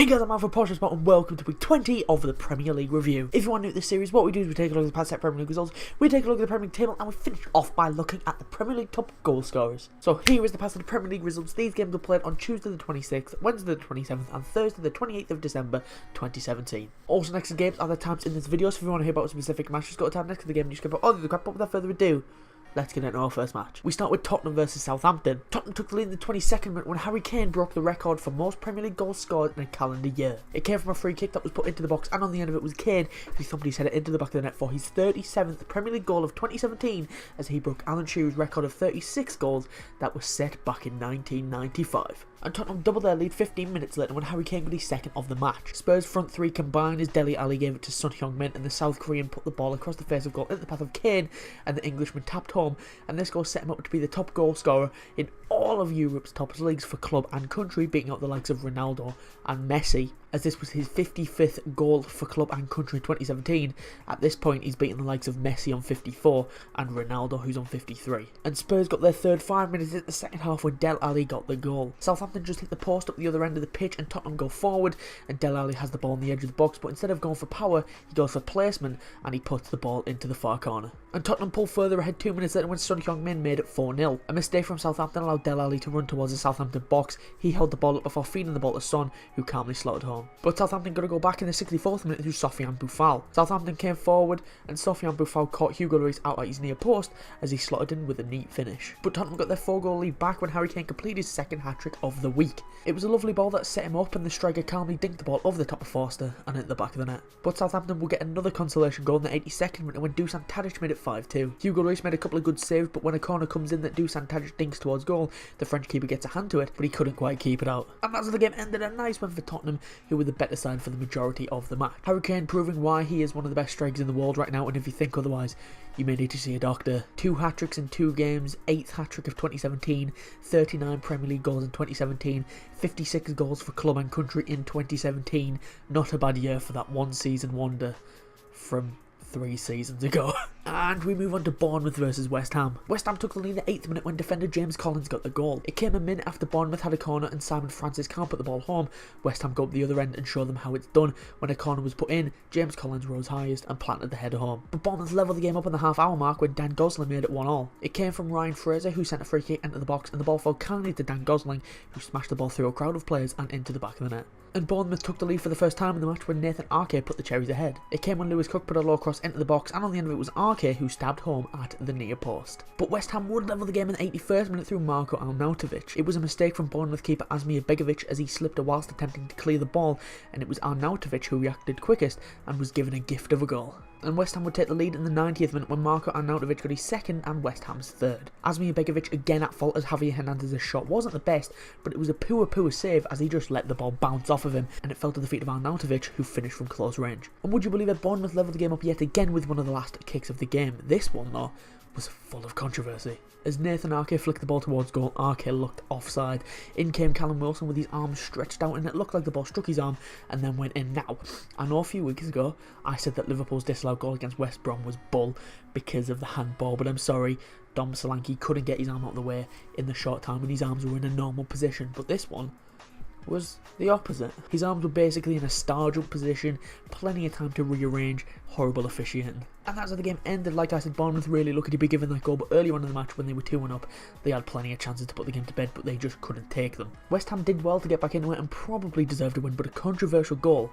guys, I'm Alpha Podcast and welcome to week 20 of the Premier League review. If you want to know this series, what we do is we take a look at the past set Premier League results, we take a look at the Premier League table, and we finish off by looking at the Premier League top goal scorers. So here is the past of the Premier League results. These games were played on Tuesday the 26th, Wednesday the 27th, and Thursday the 28th of December 2017. Also next to the games are the times in this video, so if you want to hear about a specific match, just go to tab next to the game and you skip out all the crap. But without further ado, let's get into our first match. We start with Tottenham versus Southampton. Tottenham took the lead in the 22nd minute when Harry Kane broke the record for most Premier League goals scored in a calendar year. It came from a free kick that was put into the box, and on the end of it was Kane, who thumped his header into the back of the net for his 37th Premier League goal of 2017, as he broke Alan Shearer's record of 36 goals that was set back in 1995. And Tottenham doubled their lead 15 minutes later when Harry Kane got his second of the match. Spurs' front three combined as Dele Alli gave it to Son Heung-min, and the South Korean put the ball across the face of goal into the path of Kane, and the Englishman tapped home, and this goal set him up to be the top goal scorer in all of Europe's top leagues for club and country, beating out the likes of Ronaldo and Messi, as this was his 55th goal for club and country in 2017. At this point, he's beaten the likes of Messi on 54 and Ronaldo, who's on 53. And Spurs got their third 5 minutes in the second half when Dele Alli got the goal. Southampton just hit the post up the other end of the pitch, and Tottenham go forward, and Dele Alli has the ball on the edge of the box, but instead of going for power, he goes for placement, and he puts the ball into the far corner. And Tottenham pulled further ahead 2 minutes later when Son Heung-min made it 4-0. A mistake from Southampton allowed Dele Alli to run towards the Southampton box. He held the ball up before feeding the ball to Son, who calmly slotted home. But Southampton got to go back in the 64th minute through Sofiane Boufal. Southampton came forward, and Sofiane Boufal caught Hugo Lloris out at his near post as he slotted in with a neat finish. But Tottenham got their 4-goal lead back when Harry Kane completed his second hat-trick of the week. It was a lovely ball that set him up, and the striker calmly dinked the ball over the top of Forster and into the back of the net. But Southampton will get another consolation goal in the 82nd minute when Dusan Tadic made it 5-2. Hugo Lloris made a couple of good saves, but when a corner comes in that Dusan Tadic dinks towards goal, the French keeper gets a hand to it, but he couldn't quite keep it out. And that's how the game ended. A nice win for Tottenham, who were the better side for the majority of the match. Harry Kane proving why he is one of the best strikers in the world right now, and if you think otherwise, you may need to see a doctor. 2 hat-tricks in 2 games, 8th hat-trick of 2017, 39 Premier League goals in 2017, 56 goals for club and country in 2017. Not a bad year for that one season wonder from 3 seasons ago. And we move on to Bournemouth versus West Ham. West Ham took the lead in the 8th minute when defender James Collins got the goal. It came a minute after Bournemouth had a corner and Simon Francis can't put the ball home. West Ham go up the other end and show them how it's done. When a corner was put in, James Collins rose highest and planted the header home. But Bournemouth levelled the game up in the half-hour mark when Dan Gosling made it 1-1. It came from Ryan Fraser, who sent a free kick into the box, and the ball fell kindly to Dan Gosling, who smashed the ball through a crowd of players and into the back of the net. And Bournemouth took the lead for the first time in the match when Nathan Ake put the Cherries ahead. It came when Lewis Cook put a low cross into the box, and on the end of it was Ake who stabbed home at the near post. But West Ham would level the game in the 81st minute through Marko Arnautovic. It was a mistake from Bournemouth keeper Asmir Begovic as he slipped whilst attempting to clear the ball, and it was Arnautovic who reacted quickest and was given a gift of a goal. And West Ham would take the lead in the 90th minute when Marko Arnautovic got his second and West Ham's third. Asmir Begovic again at fault as Javier Hernandez's shot wasn't the best, but it was a poor save as he just let the ball bounce off of him, and it fell to the feet of Arnautovic, who finished from close range. And would you believe it, Bournemouth levelled the game up yet again with one of the last kicks of the game. This one though was full of controversy. As Nathan Ake flicked the ball towards goal, Ake looked offside. In came Callum Wilson with his arms stretched out, and it looked like the ball struck his arm and then went in. Now, I know a few weeks ago I said that Liverpool's disallowed goal against West Brom was bull because of the handball, but I'm sorry, Dom Solanke couldn't get his arm out of the way in the short time when his arms were in a normal position, but this one was the opposite. His arms were basically in a star-jump position, plenty of time to rearrange. Horrible officiating. And that's how the game ended. Like I said, Bournemouth really lucky to be given that goal, but earlier on in the match when they were 2-1 up, they had plenty of chances to put the game to bed, but they just couldn't take them. West Ham did well to get back into it and probably deserved a win, but a controversial goal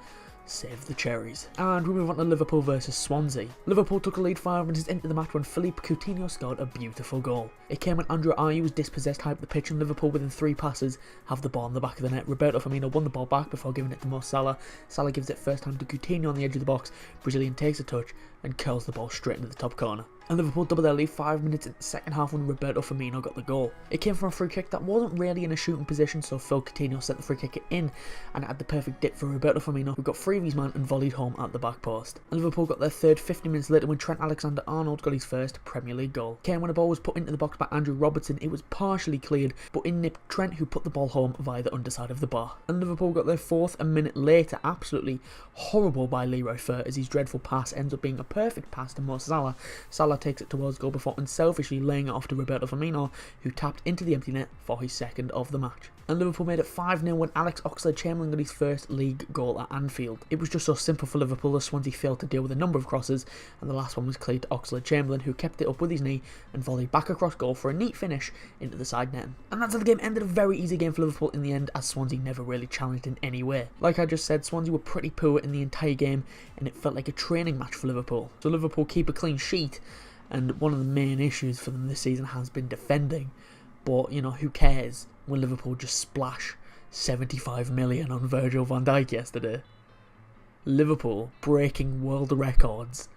saved the Cherries. And we move on to Liverpool versus Swansea. Liverpool took a lead 5 minutes into the match when Philippe Coutinho scored a beautiful goal. It came when Andrew Ayew was dispossessed high up the pitch, and Liverpool within 3 passes have the ball in the back of the net. Roberto Firmino won the ball back before giving it to Mo Salah. Salah gives it first time to Coutinho on the edge of the box. Brazilian takes a touch and curls the ball straight into the top corner. And Liverpool doubled their lead 5 minutes in the second half when Roberto Firmino got the goal. It came from a free kick that wasn't really in a shooting position, so Phil Coutinho sent the free kick in and had the perfect dip for Roberto Firmino, who got free of his man and volleyed home at the back post. And Liverpool got their third 50 minutes later when Trent Alexander-Arnold got his first Premier League goal. It came when a ball was put into the box by Andrew Robertson. It was partially cleared, but in nipped Trent, who put the ball home via the underside of the bar. And Liverpool got their fourth a minute later, absolutely horrible by Leroy Fer, as his dreadful pass ends up being a perfect pass to Mo Salah. Salah takes it towards goal before unselfishly laying it off to Roberto Firmino, who tapped into the empty net for his second of the match. And Liverpool made it 5-0 when Alex Oxlade-Chamberlain got his first league goal at Anfield. It was just so simple for Liverpool as Swansea failed to deal with a number of crosses, and the last one was cleared to Oxlade-Chamberlain, who kept it up with his knee and volleyed back across goal for a neat finish into the side net. And that's how the game ended. A very easy game for Liverpool in the end, as Swansea never really challenged in any way. Like I just said, Swansea were pretty poor in the entire game, and it felt like a training match for Liverpool. So Liverpool keep a clean sheet, and one of the main issues for them this season has been defending. But, you know, who cares when Liverpool just splash 75 million on Virgil van Dijk yesterday? Liverpool breaking world records.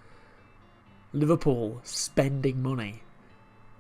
Liverpool spending money.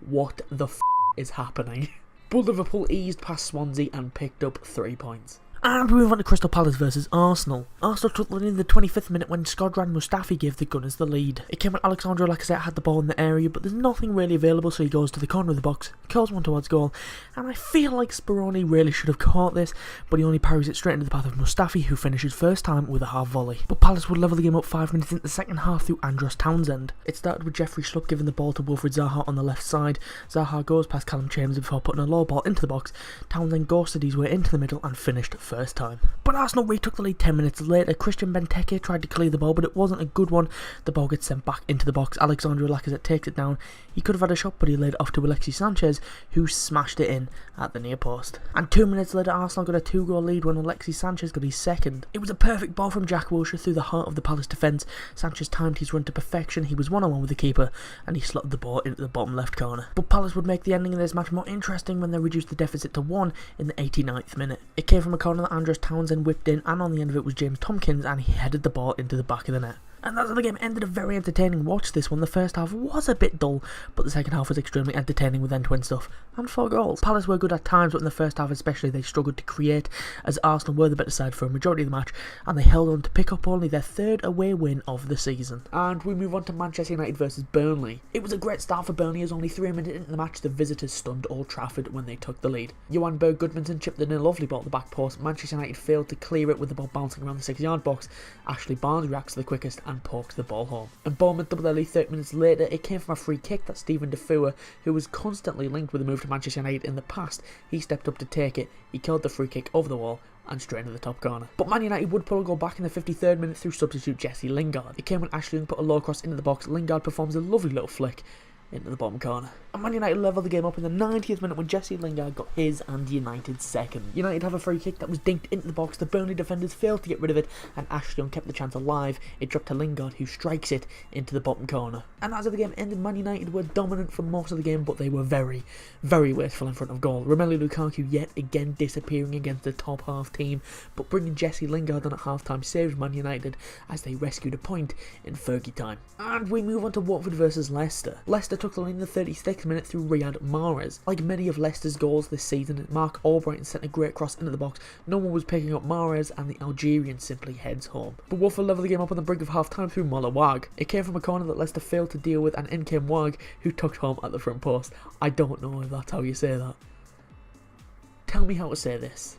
What the f is happening? But Liverpool eased past Swansea and picked up 3 points. And we move on to Crystal Palace versus Arsenal. Arsenal took the lead in the 25th minute when Shkodran Mustafi gave the Gunners the lead. It came when Alexandre Lacazette had the ball in the area, but there's nothing really available, so he goes to the corner of the box, curls one towards goal, and I feel like Speroni really should have caught this, but he only parries it straight into the path of Mustafi, who finishes first time with a half volley. But Palace would level the game up 5 minutes into the second half through Andros Townsend. It started with Jeffrey Schlupp giving the ball to Wilfried Zaha on the left side. Zaha goes past Callum Chambers before putting a low ball into the box. Townsend ghosted his way into the middle and finished first time. But Arsenal retook the lead 10 minutes later. Christian Benteke tried to clear the ball, but it wasn't a good one. The ball gets sent back into the box. Alexandre Lacazette takes it down. He could have had a shot, but he laid it off to Alexis Sanchez, who smashed it in at the near post. And 2 minutes later, Arsenal got a 2-goal lead when Alexis Sanchez got his second. It was a perfect ball from Jack Wilshere through the heart of the Palace defence. Sanchez timed his run to perfection. He was one-on-one with the keeper, and he slotted the ball into the bottom left corner. But Palace would make the ending of this match more interesting when they reduced the deficit to 1 in the 89th minute. It came from a corner that Andros Townsend whipped in, and on the end of it was James Tompkins, and he headed the ball into the back of the net. And that's how the game ended. A very entertaining watch, this one. The first half was a bit dull, but the second half was extremely entertaining with end-to-end stuff and 4 goals. Palace were good at times, but in the first half especially they struggled to create, as Arsenal were the better side for a majority of the match, and they held on to pick up only their 3rd away win of the season. And we move on to Manchester United versus Burnley. It was a great start for Burnley, as only 3 minutes into the match the visitors stunned Old Trafford when they took the lead. Johan Berg Gudmundsson chipped in a lovely ball at the back post. Manchester United failed to clear it with the ball bouncing around the 6-yard box. Ashley Barnes reacts to the quickest and pokes the ball home. And Bournemouth doubled their lead 30 minutes later. It came from a free kick that Stephen Defoe, who was constantly linked with a move to Manchester United in the past, he stepped up to take it. He killed the free kick over the wall and straight into the top corner. But Man United would pull a goal back in the 53rd minute through substitute Jesse Lingard. It came when Ashley Young put a low cross into the box. Lingard performs a lovely little flick into the bottom corner. And Man United levelled the game up in the 90th minute when Jesse Lingard got his and United's second. United have a free kick that was dinked into the box. The Burnley defenders failed to get rid of it, and Ashley Young kept the chance alive. It dropped to Lingard, who strikes it into the bottom corner. And as the game ended, Man United were dominant for most of the game, but they were very, very wasteful in front of goal. Romelu Lukaku yet again disappearing against the top half team, but bringing Jesse Lingard on at half-time saved Man United as they rescued a point in Fergie time. And we move on to Watford versus Leicester. Leicester took the lead in the 36th minute through Riyad Mahrez. Like many of Leicester's goals this season, Mark Albrighton sent a great cross into the box. No one was picking up Mahrez, and the Algerian simply heads home. But Watford levelled the game up on the brink of half-time through Mola Wag. It came from a corner that Leicester failed to deal with, and in came Wag, who tucked home at the front post. I don't know if that's how you say that. Tell me how to say this.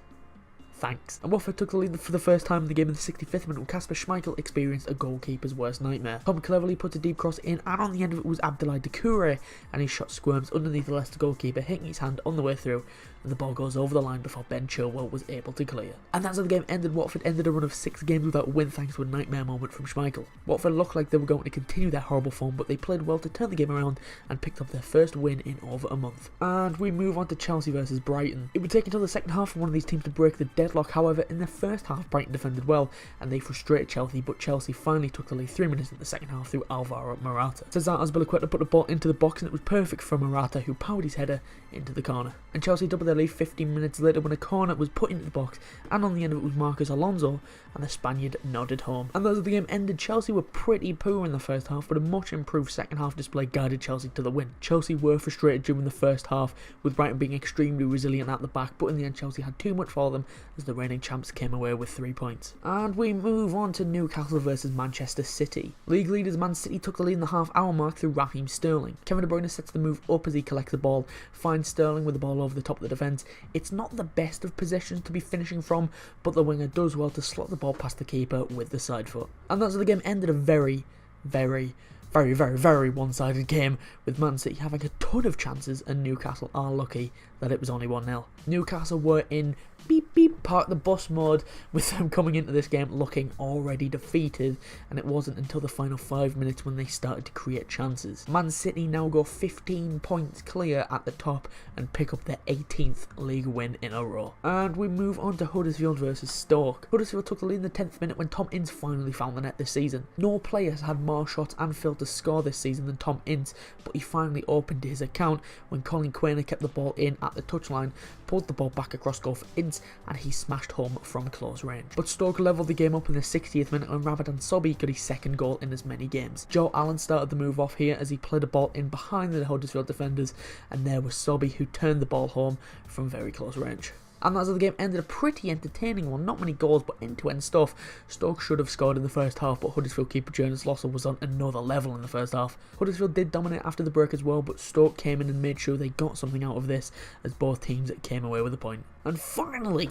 Thanks. And Watford took the lead for the first time in the game in the 65th minute when Kasper Schmeichel experienced a goalkeeper's worst nightmare. Tom cleverly put a deep cross in, and on the end of it was Abdoulaye Doucouré, and his shot squirms underneath the Leicester goalkeeper, hitting his hand on the way through, and the ball goes over the line before Ben Chilwell was able to clear. And that's how the game ended. Watford ended a run of 6 games without a win thanks to a nightmare moment from Schmeichel. Watford looked like they were going to continue their horrible form, but they played well to turn the game around and picked up their first win in over a month. And we move on to Chelsea versus Brighton. It would take until the second half for one of these teams to break the deadlock. However, in the first half, Brighton defended well and they frustrated Chelsea, but Chelsea finally took the lead 3 minutes in the second half through Alvaro Morata. Cesar Azpilicueta put the ball into the box, and it was perfect for Morata, who powered his header into the corner. And Chelsea doubled their lead 15 minutes later when a corner was put into the box, and on the end of it was Marcos Alonso, and the Spaniard nodded home. And as the game ended, Chelsea were pretty poor in the first half, but a much improved second half display guided Chelsea to the win. Chelsea were frustrated during the first half, with Brighton being extremely resilient at the back, but in the end Chelsea had too much for them as the reigning champs came away with 3 points. And we move on to Newcastle versus Manchester City. League leaders Man City took the lead in the half-hour mark through Raheem Sterling. Kevin De Bruyne sets the move up as he collects the ball, finds Sterling with the ball over the top of the defence. It's not the best of positions to be finishing from, but the winger does well to slot the ball past the keeper with the side foot. And that's how the game ended. A very, very, very, very, very one-sided game, with Man City having a ton of chances and Newcastle are lucky that it was only 1-0. Newcastle were in beep beep park the bus mode, with them coming into this game looking already defeated, and it wasn't until the final 5 minutes when they started to create chances. Man City now go 15 points clear at the top and pick up their 18th league win in a row. And we move on to Huddersfield versus Stoke. Huddersfield took the lead in the 10th minute when Tom Ince finally found the net this season. No player has had more shots and failed to score this season than Tom Ince, but he finally opened his account when Colin KANE kept the ball in at the touchline, pulled the ball back across goal for Ince, and he smashed home from close range. But Stoke levelled the game up in the 60th minute when Ramadan Sobhi got his second goal in as many games. Joe Allen started the move off here as he played a ball in behind the Huddersfield defenders, and there was Sobhi who turned the ball home from very close range. And that's how the game ended, a pretty entertaining one, not many goals but end-to-end stuff. Stoke should have scored in the first half, but Huddersfield keeper Jonas Losser was on another level in the first half. Huddersfield did dominate after the break as well, but Stoke came in and made sure they got something out of this, as both teams came away with a point. And finally,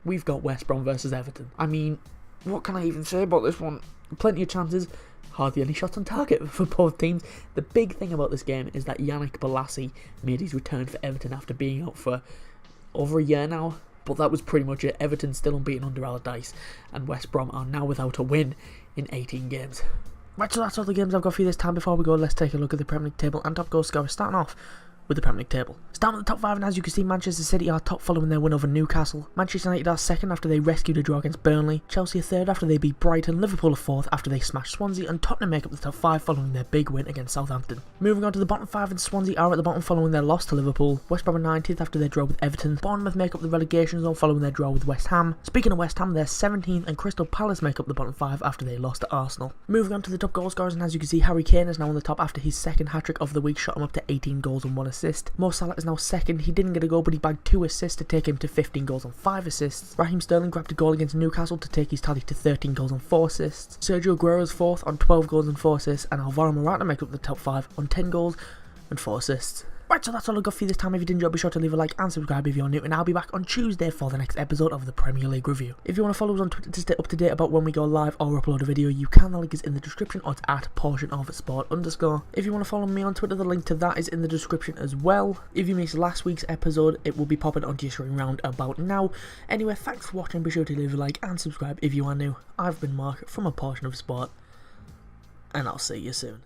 we've got West Brom versus Everton. I mean, what can I even say about this one? Plenty of chances, hardly any shots on target for both teams. The big thing about this game is that Yannick Bolasie made his return for Everton after being out for over a year now, but that was pretty much it. Everton still unbeaten under Allardyce, and West Brom are now without a win in 18 games. Right, so that's all the games I've got for you this time. Before we go, let's take a look at the Premier League table and top goal scorers, starting off with the Premier League table. Starting at the top 5, and as you can see, Manchester City are top following their win over Newcastle. Manchester United are second after they rescued a draw against Burnley. Chelsea are third after they beat Brighton. Liverpool are fourth after they smashed Swansea, and Tottenham make up the top 5 following their big win against Southampton. Moving on to the bottom 5, and Swansea are at the bottom following their loss to Liverpool. West Brom are 19th after their draw with Everton. Bournemouth make up the relegation zone following their draw with West Ham. Speaking of West Ham, they're 17th, and Crystal Palace make up the bottom 5 after they lost to Arsenal. Moving on to the top goal scorers, and as you can see, Harry Kane is now on the top after his second hat-trick of the week shot him up to 18 goals and 1 assist. Mo Salah is now second. He didn't get a goal, but he bagged 2 assists to take him to 15 goals and 5 assists. Raheem Sterling grabbed a goal against Newcastle to take his tally to 13 goals and 4 assists. Sergio Aguero is fourth on 12 goals and 4 assists, and Alvaro Morata make up the top 5 on 10 goals and 4 assists. Right, so that's all I've got for you this time. If you did enjoy, be sure to leave a like and subscribe if you're new, and I'll be back on Tuesday for the next episode of the Premier League Review. If you want to follow us on Twitter to stay up to date about when we go live or upload a video, you can. The link is in the description, or it's at @portionofsport_. If you want to follow me on Twitter, the link to that is in the description as well. If you missed last week's episode, it will be popping onto your screen round about now. Anyway, thanks for watching. Be sure to leave a like and subscribe if you are new. I've been Mark from A Portion of Sport, and I'll see you soon.